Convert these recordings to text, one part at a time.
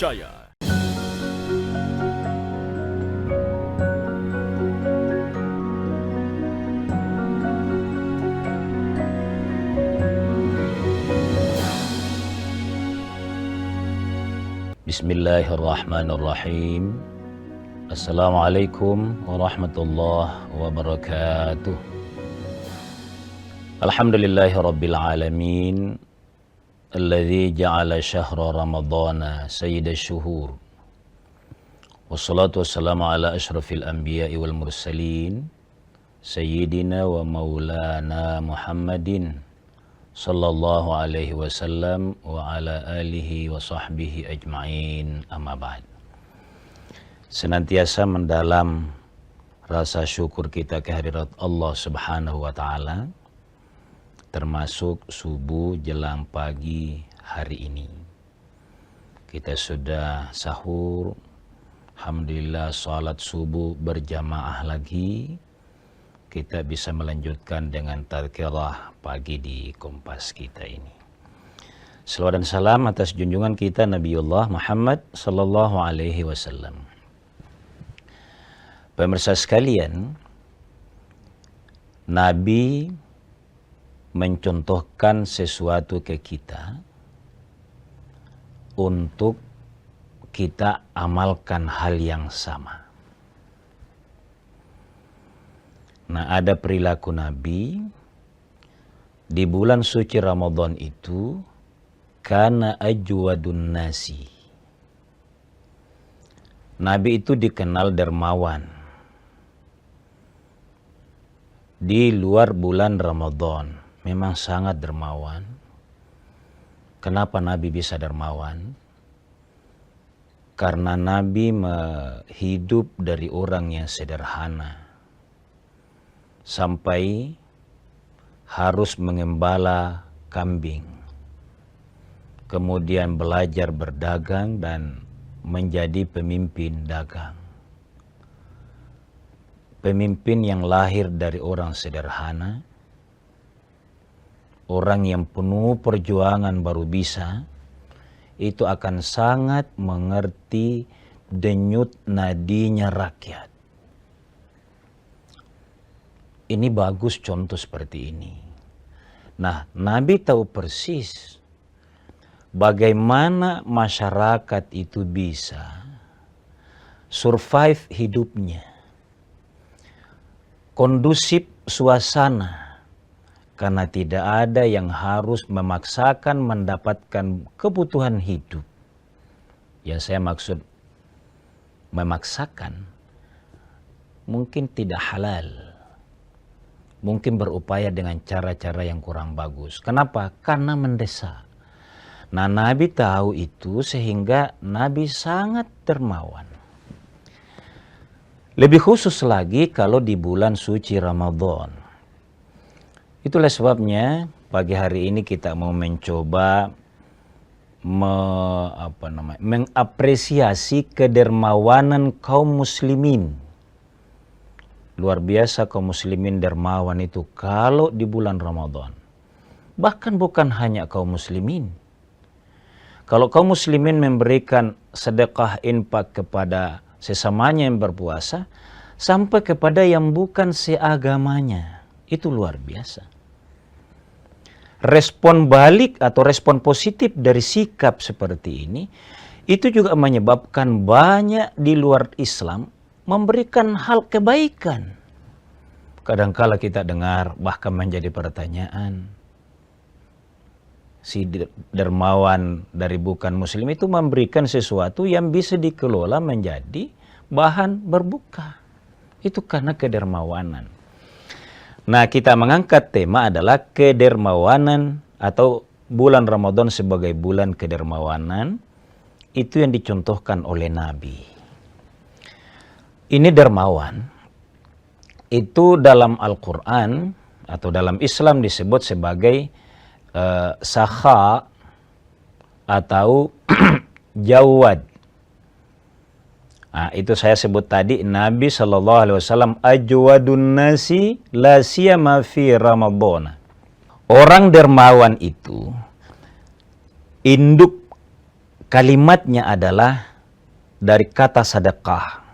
Jaya. Bismillahirrahmanirrahim. Assalamualaikum warahmatullahi wabarakatuh. Alhamdulillahi rabbil alamin, alladzi ja'ala syahra ramadhana sayyidash syuhur. Wassalatu wassalamu ala asyrafil anbiya'i wal mursalin, sayyidina wa maulana Muhammadin sallallahu alaihi wasallam wa ala alihi wa sahbihi ajma'in, amma ba'd. Senantiasa mendalam rasa syukur kita kehadirat Allah subhanahu wa ta'ala, termasuk subuh jelang pagi hari ini. Kita sudah sahur, alhamdulillah salat subuh berjamaah lagi. Kita bisa melanjutkan dengan tazkirah pagi di Kompas kita ini. Selawat dan salam atas junjungan kita Nabiullah Muhammad sallallahu alaihi wasallam. Pemirsa sekalian, Nabi mencontohkan sesuatu ke kita untuk kita amalkan hal yang sama. Nah, ada perilaku Nabi di bulan suci Ramadan itu, kana ajwadun nasi. Nabi itu dikenal dermawan di luar bulan Ramadan, memang sangat dermawan. Kenapa Nabi bisa dermawan? Karena Nabi hidup dari orang yang sederhana, sampai harus mengembala kambing, kemudian belajar berdagang dan menjadi pemimpin dagang. Pemimpin yang lahir dari orang sederhana, orang yang penuh perjuangan baru bisa, itu akan sangat mengerti denyut nadinya rakyat. Ini bagus contoh seperti ini. Nah, Nabi tahu persis bagaimana masyarakat itu bisa survive hidupnya, kondusif suasana, karena tidak ada yang harus memaksakan mendapatkan kebutuhan hidup. Yang saya maksud memaksakan, mungkin tidak halal, mungkin berupaya dengan cara-cara yang kurang bagus. Kenapa? Karena mendesak. Nah, Nabi tahu itu sehingga Nabi sangat dermawan. Lebih khusus lagi kalau di bulan suci Ramadan. Itulah sebabnya pagi hari ini kita mau mencoba mengapresiasi kedermawanan kaum muslimin. Luar biasa kaum muslimin dermawan itu kalau di bulan Ramadan. Bahkan bukan hanya kaum muslimin. Kalau kaum muslimin memberikan sedekah infak kepada sesamanya yang berpuasa, sampai kepada yang bukan seagamanya. Itu luar biasa. Respon balik atau respon positif dari sikap seperti ini, itu juga menyebabkan banyak di luar Islam memberikan hal kebaikan. Kadangkala kita dengar bahkan menjadi pertanyaan, si dermawan dari bukan muslim itu memberikan sesuatu yang bisa dikelola menjadi bahan berbuka. Itu karena kedermawanan. Nah, kita mengangkat tema adalah kedermawanan atau bulan Ramadan sebagai bulan kedermawanan. Itu yang dicontohkan oleh Nabi. Ini dermawan, itu dalam Al-Quran atau dalam Islam disebut sebagai sakha atau jawad. Nah, itu saya sebut tadi, Nabi SAW ajwadun nasi la siyama fi Ramadhan. Orang dermawan itu induk kalimatnya adalah dari kata sedekah.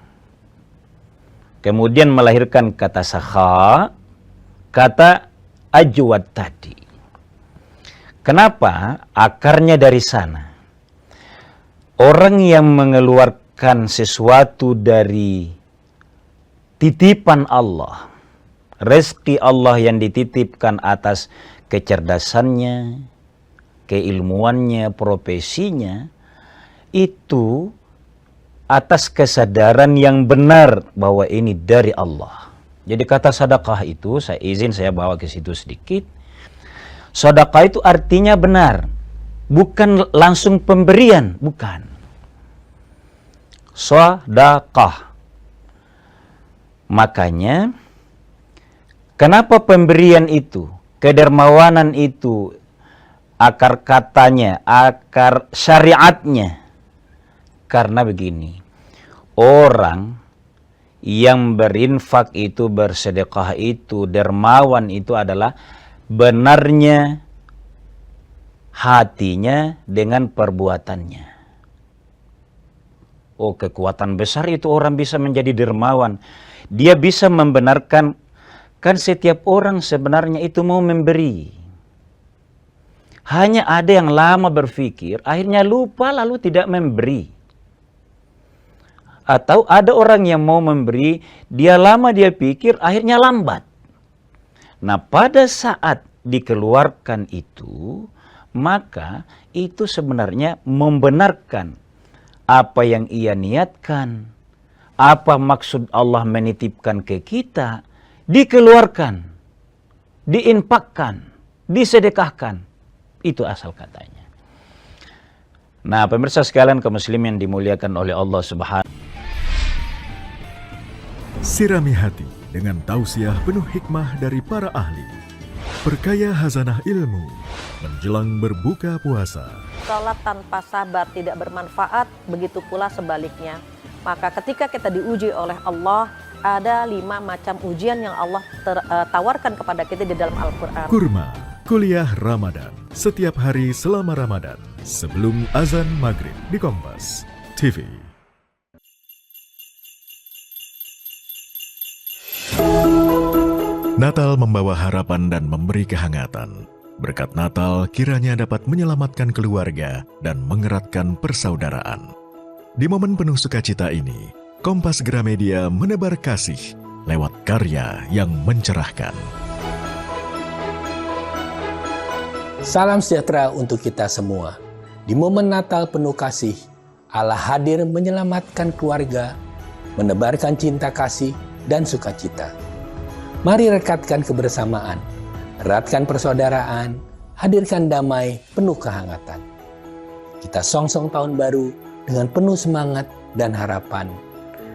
Kemudian melahirkan kata sakha, kata ajwad tadi. Kenapa? Akarnya dari sana. Orang yang mengeluarkan sesuatu dari titipan Allah, rezeki Allah yang dititipkan atas kecerdasannya, keilmuannya, profesinya, itu atas kesadaran yang benar bahwa ini dari Allah. Jadi kata sedekah itu, saya bawa ke situ sedikit. Sedekah itu artinya benar, bukan langsung pemberian, bukan. Sedekah. Makanya, kenapa pemberian itu, kedermawanan itu, akar katanya, akar syariatnya? Karena begini, orang yang berinfak itu, bersedekah itu, dermawan itu adalah benarnya hatinya dengan perbuatannya. Oh, kekuatan besar itu orang bisa menjadi dermawan. Dia bisa membenarkan, kan setiap orang sebenarnya itu mau memberi. Hanya ada yang lama berpikir, akhirnya lupa lalu tidak memberi. Atau ada orang yang mau memberi, dia lama dia pikir, akhirnya lambat. Nah, pada saat dikeluarkan itu, maka itu sebenarnya membenarkan apa yang ia niatkan, apa maksud Allah menitipkan ke kita, dikeluarkan, diinfakkan, disedekahkan. Itu asal katanya. Nah, pemirsa sekalian kaum muslimin yang dimuliakan oleh Allah Subhanahu. Sirami hati dengan tausiah penuh hikmah dari para ahli. Perkaya hazanah ilmu menjelang berbuka puasa. Salat tanpa sabar tidak bermanfaat, begitu pula sebaliknya. Maka ketika kita diuji oleh Allah, ada 5 macam ujian yang Allah tawarkan kepada kita di dalam Al-Quran. Kurma, kuliah Ramadan, setiap hari selama Ramadan, sebelum azan maghrib di Kompas TV. Natal membawa harapan dan memberi kehangatan. Berkat Natal kiranya dapat menyelamatkan keluarga dan mengeratkan persaudaraan. Di momen penuh sukacita ini, Kompas Gramedia menebar kasih lewat karya yang mencerahkan. Salam sejahtera untuk kita semua. Di momen Natal penuh kasih, Allah hadir menyelamatkan keluarga, menebarkan cinta kasih dan sukacita. Mari rekatkan kebersamaan, eratkan persaudaraan, hadirkan damai penuh kehangatan. Kita songsong tahun baru dengan penuh semangat dan harapan.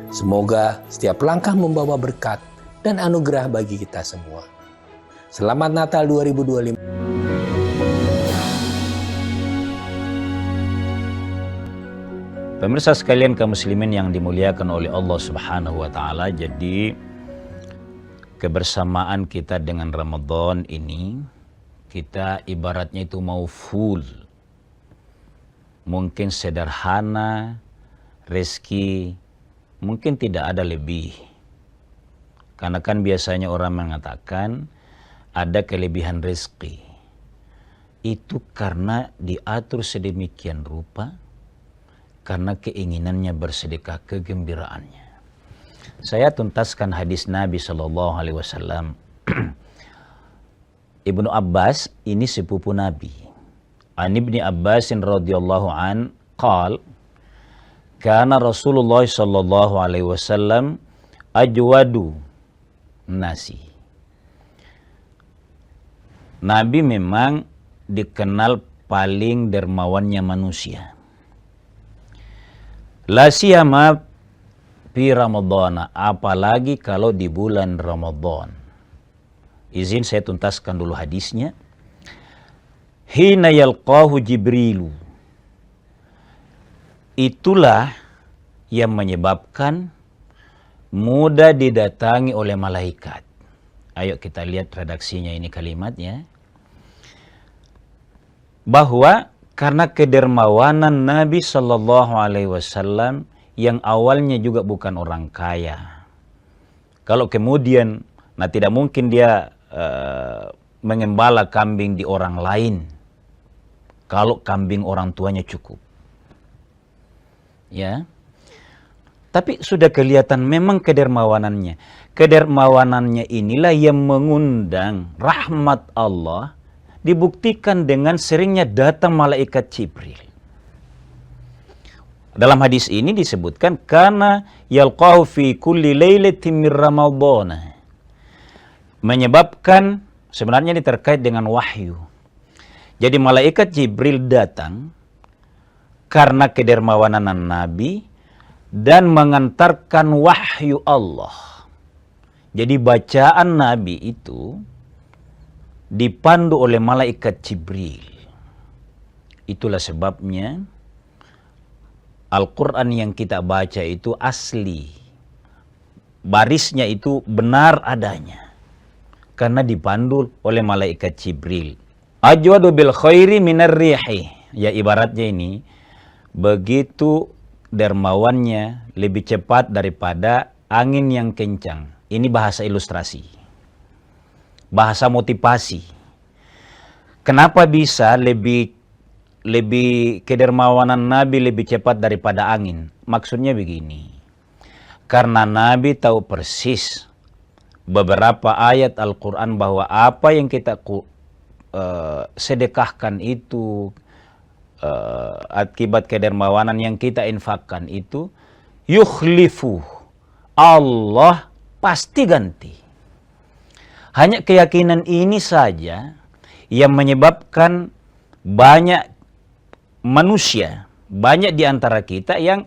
Semoga setiap langkah membawa berkat dan anugerah bagi kita semua. Selamat Natal 2025. Pemirsa sekalian kaum muslimin yang dimuliakan oleh Allah Subhanahu wa taala, jadi kebersamaan kita dengan Ramadan ini, kita ibaratnya itu mau full. Mungkin sederhana, rezeki mungkin tidak ada lebih. Karena kan biasanya orang mengatakan ada kelebihan rezeki. Itu karena diatur sedemikian rupa, karena keinginannya bersedekah, kegembiraannya. Saya tuntaskan hadis Nabi SAW. Ibnu Abbas ini sepupu Nabi. An Ibni Abbasin radhiyallahu an qal kana Rasulullah sallallahu alaihi wasallam ajwadu nasi. Nabi memang dikenal paling dermawannya manusia. La siyama fi Ramadhan, apalagi kalau di bulan Ramadan. Izin saya tuntaskan dulu hadisnya. Hina yalqahu Jibrilu. Itulah yang menyebabkan mudah didatangi oleh malaikat. Ayo kita lihat redaksinya ini kalimatnya. Bahwa Karena kedermawanan Nabi Shallallahu Alaihi Wasallam yang awalnya juga bukan orang kaya. Kalau kemudian, nah tidak mungkin dia mengembala kambing di orang lain. Kalau kambing orang tuanya cukup. Ya. Tapi sudah kelihatan memang kedermawanannya. Kedermawanannya inilah yang mengundang rahmat Allah, dibuktikan dengan seringnya datang malaikat Jibril. Dalam hadis ini disebutkan karena yalqahu fi kulli lailatin min ramadhan. Menyebabkan sebenarnya ini terkait dengan wahyu. Jadi malaikat Jibril datang karena kedermawanan Nabi dan mengantarkan wahyu Allah. Jadi bacaan Nabi itu dipandu oleh malaikat Jibril. Itulah sebabnya Al-Quran yang kita baca itu asli. Barisnya itu benar adanya. Karena dipandu oleh malaikat Jibril. Ajwadu bil khairi minar rihi. Ya ibaratnya ini, begitu dermawannya lebih cepat daripada angin yang kencang. Ini bahasa ilustrasi. Bahasa motivasi. Kenapa bisa lebih kedermawanan Nabi lebih cepat daripada angin? Maksudnya begini. Karena Nabi tahu persis beberapa ayat Al-Quran bahwa apa yang kita sedekahkan itu, akibat kedermawanan yang kita infakkan itu, yukhlifu, Allah pasti ganti. Hanya keyakinan ini saja yang menyebabkan banyak manusia, banyak di antara kita yang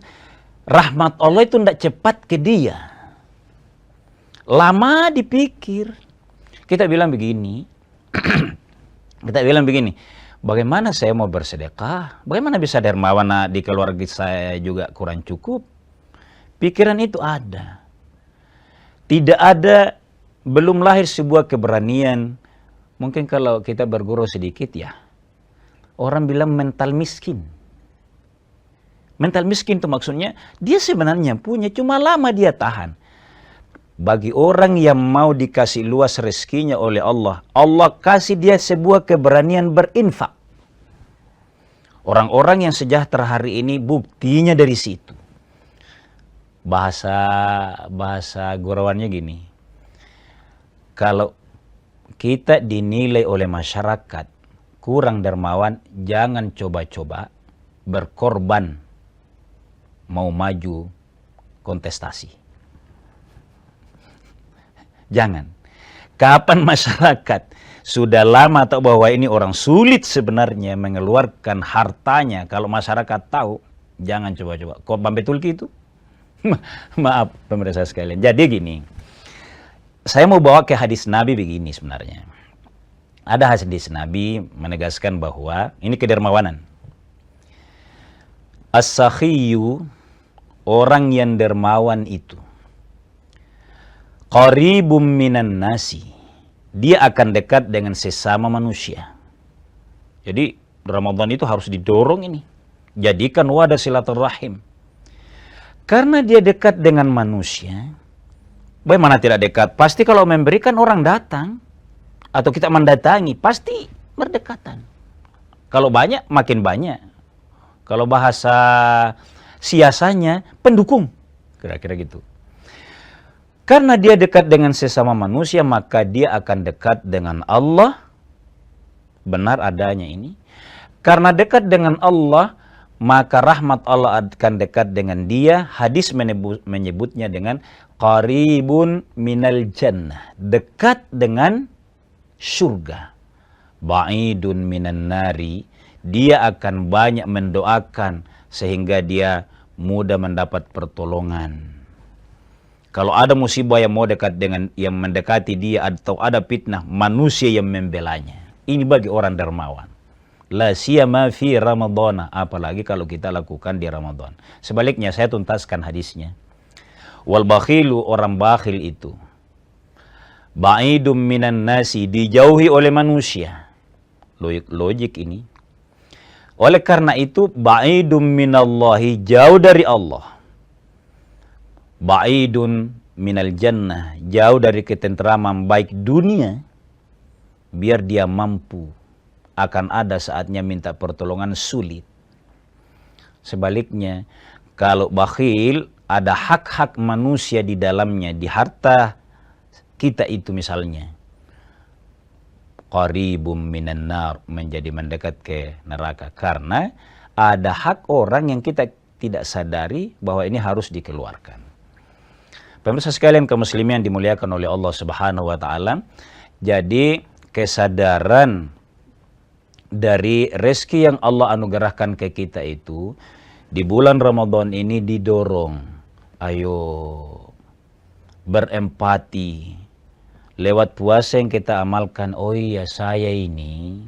rahmat Allah itu tidak cepat ke dia. Lama dipikir. Kita bilang begini, bagaimana saya mau bersedekah? Bagaimana bisa dermawan di keluarga saya juga kurang cukup? Pikiran itu ada. Tidak ada, belum lahir sebuah keberanian. Mungkin kalau kita berguru sedikit ya, orang bilang mental miskin. Mental miskin itu maksudnya dia sebenarnya punya, cuma lama dia tahan. Bagi orang yang mau dikasih luas rezekinya oleh Allah, Allah kasih dia sebuah keberanian berinfak. Orang-orang yang sejahtera hari ini buktinya dari situ. Bahasa gurawannya gini. Kalau kita dinilai oleh masyarakat kurang dermawan, jangan coba-coba berkorban mau maju kontestasi. Jangan. Kapan masyarakat sudah lama tahu bahwa ini orang sulit sebenarnya mengeluarkan hartanya, kalau masyarakat tahu, jangan coba-coba. Korban betul gitu? Maaf pemirsa sekalian. Jadi gini, saya mau bawa ke hadis Nabi begini sebenarnya. Ada hadis Nabi menegaskan bahwa ini kedermawanan. As-sakhiyu, orang yang dermawan itu, qaribum minan nasi, dia akan dekat dengan sesama manusia. Jadi Ramadan itu harus didorong ini. Jadikan wadah silaturahim. Karena dia dekat dengan manusia, bagaimana tidak dekat? Pasti kalau memberikan orang datang, atau kita mendatangi, pasti berdekatan. Kalau banyak, makin banyak. Kalau bahasa siasanya, pendukung. Kira-kira gitu. Karena dia dekat dengan sesama manusia, maka dia akan dekat dengan Allah. Benar adanya ini. Karena dekat dengan Allah, maka rahmat Allah akan dekat dengan dia. Hadis menyebutnya dengan qaribun minal jannah. Dekat dengan surga. Ba'idun minan nari. Dia akan banyak mendoakan sehingga dia mudah mendapat pertolongan. Kalau ada musibah yang mau dekat dengan yang mendekati dia, atau ada fitnah, manusia yang membelanya. Ini bagi orang dermawan. La siyama fi Ramadhan, apalagi kalau kita lakukan di Ramadan. Sebaliknya saya tuntaskan hadisnya. Wal bakhilu, orang bakhil itu, ba'idum minan nasi, dijauhi oleh manusia. Logik ini. Oleh karena itu, ba'idun minallahi, jauh dari Allah. Ba'idun minal jannah, jauh dari ketentraman baik dunia, biar dia mampu. Akan ada saatnya minta pertolongan sulit. Sebaliknya, kalau bakhil, ada hak-hak manusia di dalamnya, di harta kita itu misalnya. Qaribum minan nar, menjadi mendekat ke neraka. Karena ada hak orang yang kita tidak sadari bahwa ini harus dikeluarkan. Pemirsa sekalian kaum muslimin yang dimuliakan oleh Allah Subhanahu wa taala, jadi kesadaran dari rezeki yang Allah anugerahkan ke kita itu di bulan Ramadan ini didorong, ayo berempati. Lewat puasa yang kita amalkan, oh iya saya ini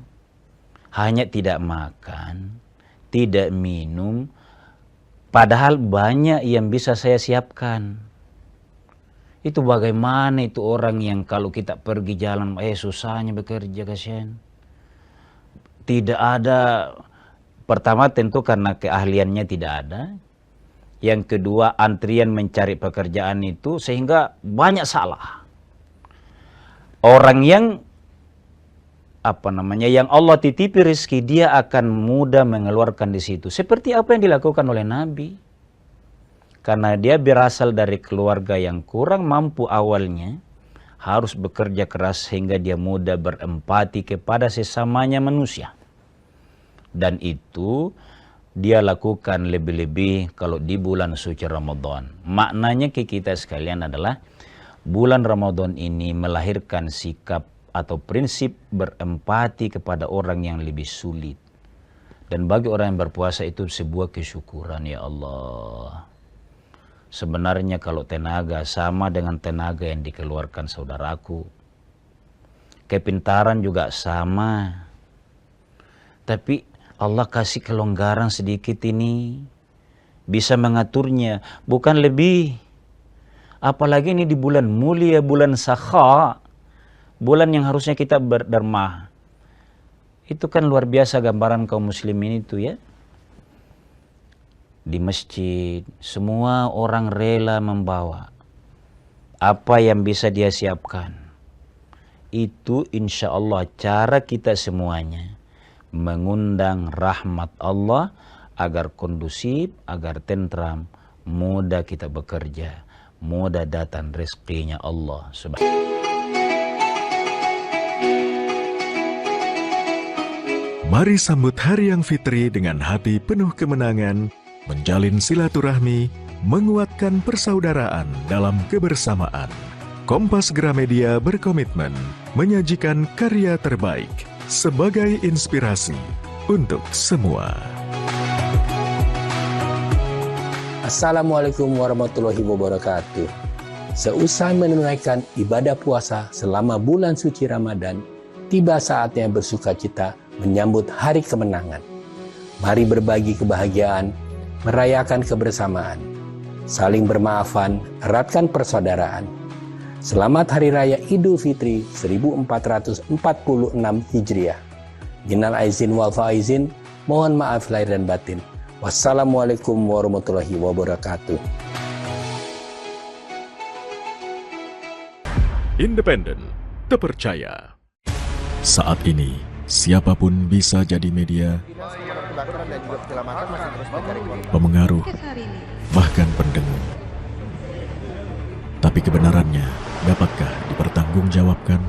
hanya tidak makan, tidak minum, padahal banyak yang bisa saya siapkan. Itu bagaimana itu orang yang kalau kita pergi jalan, susahnya bekerja, kasihan. Tidak ada, pertama tentu karena keahliannya tidak ada. Yang kedua, antrian mencari pekerjaan itu sehingga banyak salah. Orang yang yang Allah titipi rezeki, dia akan mudah mengeluarkan di situ. Seperti apa yang dilakukan oleh Nabi. Karena dia berasal dari keluarga yang kurang mampu awalnya, harus bekerja keras sehingga dia mudah berempati kepada sesamanya manusia. Dan itu dia lakukan lebih-lebih kalau di bulan suci Ramadan. Maknanya ke kita sekalian adalah bulan Ramadan ini melahirkan sikap atau prinsip berempati kepada orang yang lebih sulit. Dan bagi orang yang berpuasa itu sebuah kesyukuran, ya Allah. Sebenarnya kalau tenaga sama dengan tenaga yang dikeluarkan saudaraku. Kepintaran juga sama. Tapi Allah kasih kelonggaran sedikit ini. Bisa mengaturnya, bukan lebih. Apalagi ini di bulan mulia, bulan sakha, bulan yang harusnya kita berderma. Itu kan luar biasa gambaran kaum muslimin itu ya. Di masjid, semua orang rela membawa apa yang bisa dia siapkan. Itu insya Allah cara kita semuanya mengundang rahmat Allah agar kondusif, agar tentram, mudah kita bekerja. Mudah datang rezekinya Allah Subhanahu. Mari sambut Hari yang Fitri dengan hati penuh kemenangan, menjalin silaturahmi, menguatkan persaudaraan dalam kebersamaan. Kompas Gramedia berkomitmen menyajikan karya terbaik sebagai inspirasi untuk semua. Assalamualaikum warahmatullahi wabarakatuh. Seusai menunaikan ibadah puasa selama bulan suci Ramadan, tiba saatnya bersukacita menyambut hari kemenangan. Mari berbagi kebahagiaan, merayakan kebersamaan, saling bermaafan, eratkan persaudaraan. Selamat Hari Raya Idul Fitri 1446 Hijriah. Minal aizin wal faizin, mohon maaf lahir dan batin. Wassalamualaikum warahmatullahi wabarakatuh. Independen, terpercaya. Saat ini, siapapun bisa jadi media, pemengaruh, bahkan pendengung. Tapi kebenarannya, dapatkah dipertanggungjawabkan?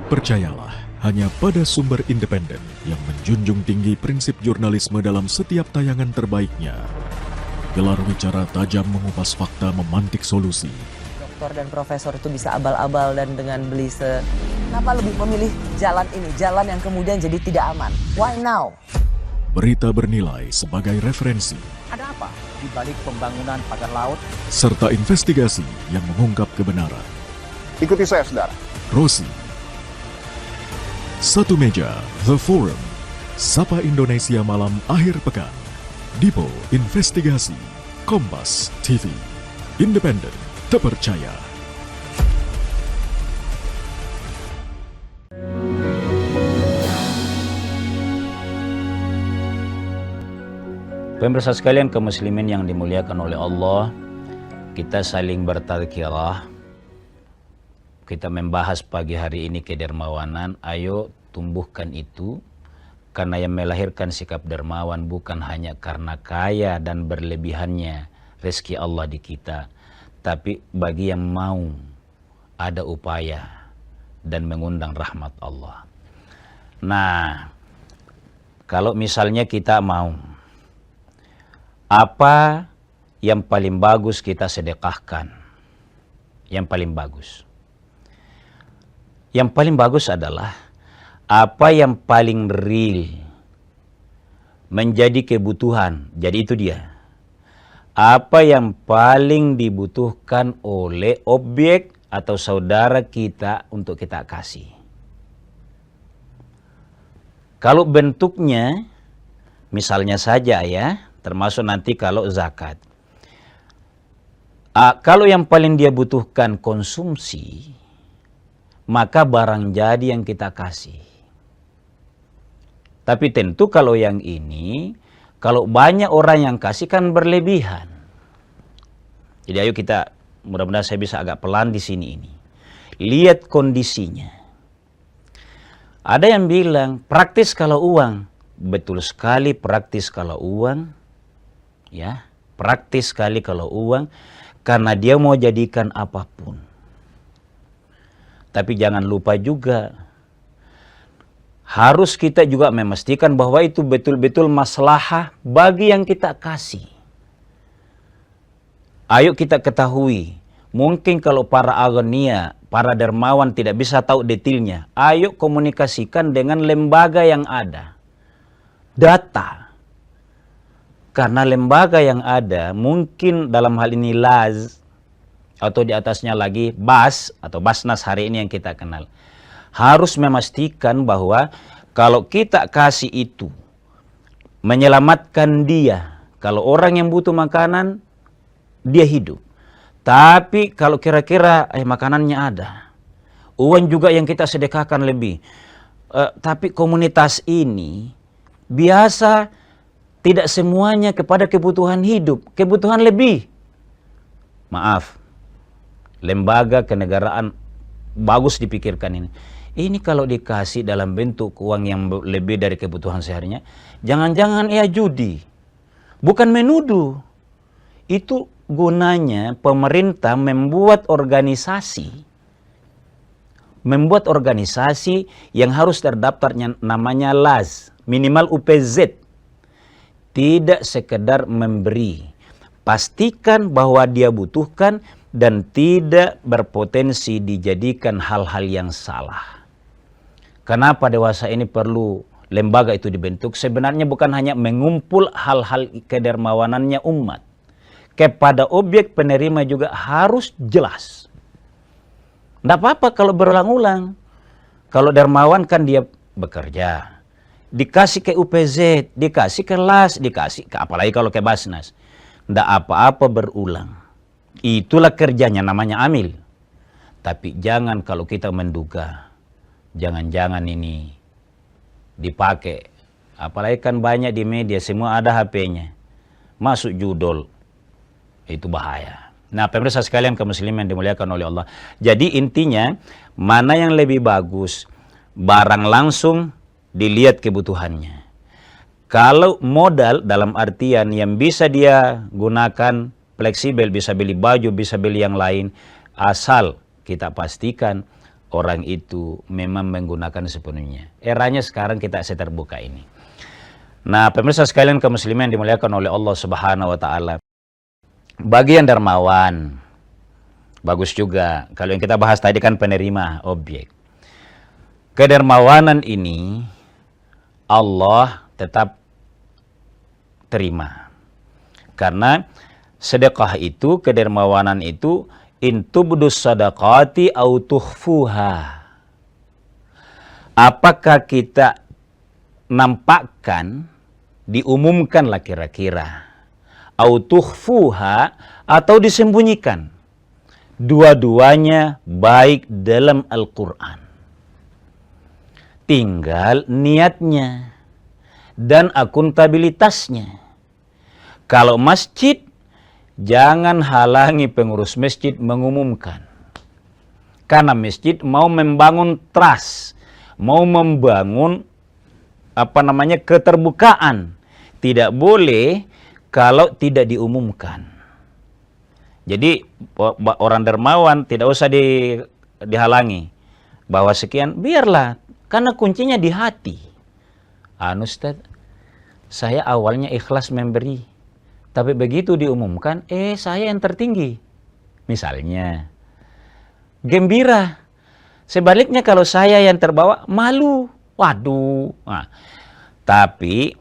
Percayalah, hanya pada sumber independen yang menjunjung tinggi prinsip jurnalisme dalam setiap tayangan terbaiknya. Gelar bicara tajam mengupas fakta, memantik solusi. Doktor dan profesor itu bisa abal-abal dan dengan belise. Kenapa lebih memilih jalan ini, jalan yang kemudian jadi tidak aman? Why now? Berita bernilai sebagai referensi. Ada apa di balik pembangunan pagar laut? Serta investigasi yang mengungkap kebenaran. Ikuti saya, saudara. Rosi. Satu meja, The Forum. Sapa Indonesia malam akhir pekan. Dipo Investigasi. Kompas TV. Independen, terpercaya. Pemirsa sekalian kaum muslimin yang dimuliakan oleh Allah, kita saling bertadzkirah. Kita membahas pagi hari ini kedermawanan. Ayo tumbuhkan itu, karena yang melahirkan sikap dermawan bukan hanya karena kaya dan berlebihannya rezeki Allah di kita, tapi bagi yang mau ada upaya dan mengundang rahmat Allah. Nah, kalau misalnya kita mau, apa yang paling bagus kita sedekahkan? Yang paling bagus. Yang paling bagus adalah apa yang paling real menjadi kebutuhan. Jadi itu dia. Apa yang paling dibutuhkan oleh objek atau saudara kita untuk kita kasih. Kalau bentuknya, misalnya saja ya, termasuk nanti kalau zakat. Kalau yang paling dia butuhkan konsumsi, maka barang jadi yang kita kasih. Tapi tentu kalau yang ini, kalau banyak orang yang kasih kan berlebihan. Jadi ayo kita, mudah-mudahan saya bisa agak pelan di sini ini. Lihat kondisinya. Ada yang bilang praktis kalau uang. Betul sekali praktis kalau uang. Ya, praktis sekali kalau uang, karena dia mau jadikan apapun. Tapi jangan lupa juga, harus kita juga memastikan bahwa itu betul-betul maslahah bagi yang kita kasih. Ayo kita ketahui, mungkin kalau para agonia, para dermawan tidak bisa tahu detailnya, ayo komunikasikan dengan lembaga yang ada. Data. Karena lembaga yang ada, mungkin dalam hal ini LAS, atau di atasnya lagi BAS, atau Basnas hari ini yang kita kenal, harus memastikan bahwa kalau kita kasih itu, menyelamatkan dia. Kalau orang yang butuh makanan, dia hidup. Tapi kalau kira-kira makanannya ada, uang juga yang kita sedekahkan lebih. Tapi komunitas ini biasa tidak semuanya kepada kebutuhan hidup, kebutuhan lebih. Maaf, lembaga kenegaraan bagus dipikirkan ini. Ini kalau dikasih dalam bentuk uang yang lebih dari kebutuhan seharinya, jangan-jangan ya judi. Bukan menuduh. Itu gunanya pemerintah membuat organisasi. Membuat organisasi yang harus terdaftarnya namanya LAS, minimal UPZ. Tidak sekedar memberi, pastikan bahwa dia butuhkan dan tidak berpotensi dijadikan hal-hal yang salah. Kenapa dewasa ini perlu lembaga itu dibentuk? Sebenarnya bukan hanya mengumpul hal-hal kedermawanannya umat. Kepada objek penerima juga harus jelas. Tidak apa-apa kalau berulang-ulang. Kalau dermawan kan dia bekerja. Dikasih ke UPZ, dikasih ke LAS, dikasih ke apalagi kalau ke Basnas. Tidak apa-apa berulang. Itulah kerjanya, namanya amil. Tapi jangan kalau kita menduga, jangan-jangan ini dipakai. Apalagi kan banyak di media, semua ada HP-nya. Masuk judul, itu bahaya. Nah, pemirsa sekalian kaum muslimin yang dimuliakan oleh Allah. Jadi intinya, mana yang lebih bagus? Barang langsung dilihat kebutuhannya. Kalau modal dalam artian yang bisa dia gunakan fleksibel, bisa beli baju, bisa beli yang lain, asal kita pastikan orang itu memang menggunakan sepenuhnya. Eranya sekarang kita terbuka ini. Nah, pemirsa sekalian kaum muslimin yang dimuliakan oleh Allah Subhanahu wa taala. Bagi yang dermawan, bagus juga. Kalau yang kita bahas tadi kan penerima objek. Kedermawanan ini Allah tetap terima. Karena sedekah itu, kedermawanan itu, intubdus sadaqati au tukhfuha. Apakah kita nampakkan, diumumkanlah kira-kira, au tukhfuha, atau disembunyikan. Dua-duanya baik dalam Al-Quran. Tinggal niatnya dan akuntabilitasnya. Kalau masjid, jangan halangi pengurus masjid mengumumkan. Karena masjid mau membangun trust, mau membangun keterbukaan. Tidak boleh kalau tidak diumumkan. Jadi orang dermawan tidak usah dihalangi. Bahwa sekian, biarlah. Karena kuncinya di hati. Ustaz, saya awalnya ikhlas memberi. Tapi begitu diumumkan, saya yang tertinggi. Misalnya, gembira. Sebaliknya kalau saya yang terbawa, malu. Waduh. Nah, tapi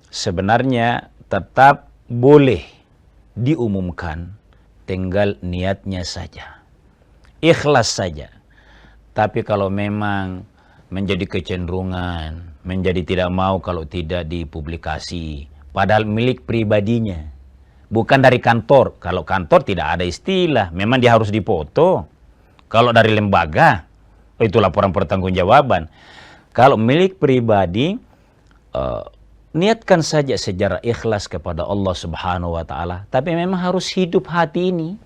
sebenarnya tetap boleh diumumkan. Tinggal niatnya saja. Ikhlas saja. Tapi kalau memang menjadi kecenderungan, menjadi tidak mau kalau tidak dipublikasi, padahal milik pribadinya, bukan dari kantor. Kalau kantor tidak ada istilah, memang dia harus dipoto. Kalau dari lembaga, itu laporan pertanggungjawaban. Kalau milik pribadi, niatkan saja secara ikhlas kepada Allah Subhanahu wa Ta'ala. Tapi memang harus hidup hati ini.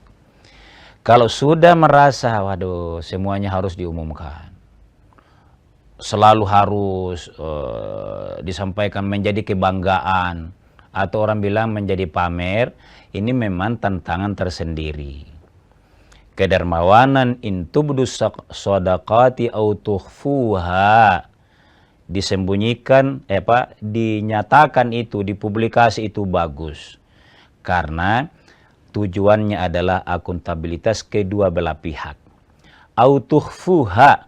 Kalau sudah merasa, waduh, semuanya harus diumumkan, selalu harus disampaikan menjadi kebanggaan, atau orang bilang menjadi pamer, ini memang tantangan tersendiri. Kedermawanan intubdu shadaqati au tukhfuha, disembunyikan, dinyatakan itu, dipublikasi itu bagus. Karena tujuannya adalah akuntabilitas kedua belah pihak. Au tukhfuha,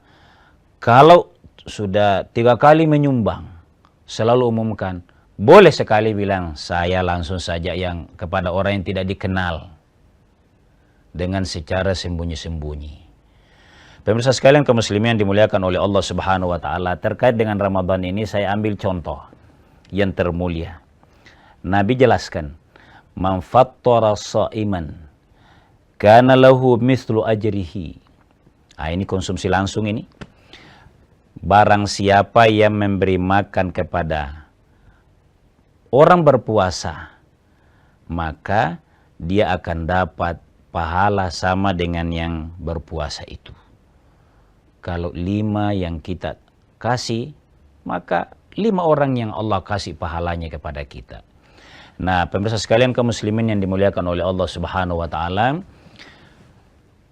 kalau sudah 3 kali menyumbang, selalu umumkan. Boleh sekali bilang, saya langsung saja yang kepada orang yang tidak dikenal. Dengan secara sembunyi-sembunyi. Pemirsa sekalian kaum muslimin yang dimuliakan oleh Allah Subhanahu wa Ta'ala, terkait dengan Ramadan ini saya ambil contoh yang termulia. Nabi jelaskan, man fattara sha'iman kana lahu mithlu ajrihi. Ini konsumsi langsung ini. Barang siapa yang memberi makan kepada orang berpuasa, maka dia akan dapat pahala sama dengan yang berpuasa itu. Kalau 5 yang kita kasih, maka 5 orang yang Allah kasih pahalanya kepada kita. Nah, pemirsa sekalian kaum muslimin yang dimuliakan oleh Allah Subhanahu wa Ta'ala,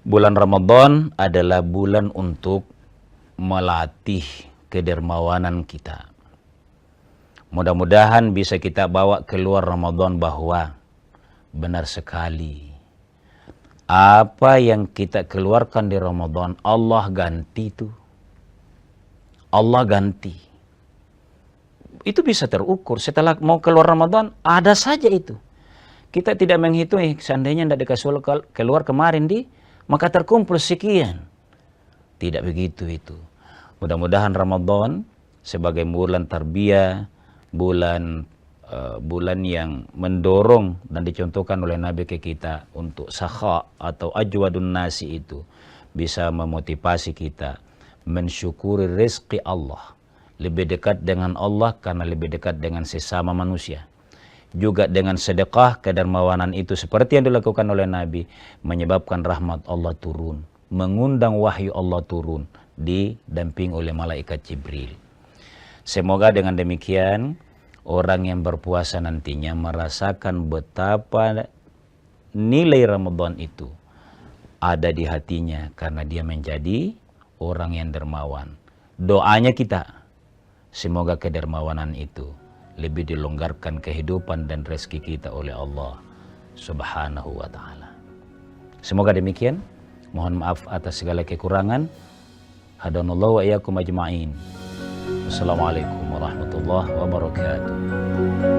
bulan Ramadan adalah bulan untuk melatih kedermawanan kita. Mudah-mudahan bisa kita bawa keluar Ramadan bahwa benar sekali apa yang kita keluarkan di Ramadan, Allah ganti itu. Allah ganti. Itu bisa terukur. Setelah mau keluar Ramadan, ada saja itu. Kita tidak menghitung, seandainya tidak dikasih keluar kemarin maka terkumpul sekian. Tidak begitu itu. Mudah-mudahan Ramadan sebagai bulan tarbiyah, bulan yang mendorong dan dicontohkan oleh Nabi ke kita untuk sakha atau ajwadun nasi itu bisa memotivasi kita mensyukuri rezeki Allah, lebih dekat dengan Allah karena lebih dekat dengan sesama manusia. Juga dengan sedekah, kedermawanan itu seperti yang dilakukan oleh Nabi menyebabkan rahmat Allah turun, mengundang wahyu Allah turun, didamping oleh malaikat Jibril. Semoga dengan demikian orang yang berpuasa nantinya merasakan betapa nilai Ramadan itu ada di hatinya karena dia menjadi orang yang dermawan. Doanya kita, semoga kedermawanan itu lebih dilonggarkan kehidupan dan rezeki kita oleh Allah Subhanahu wa Ta'ala. Semoga demikian. Mohon maaf atas segala kekurangan. Hadanallahu wa iyyakum ajma'in. Assalamualaikum warahmatullahi wabarakatuh.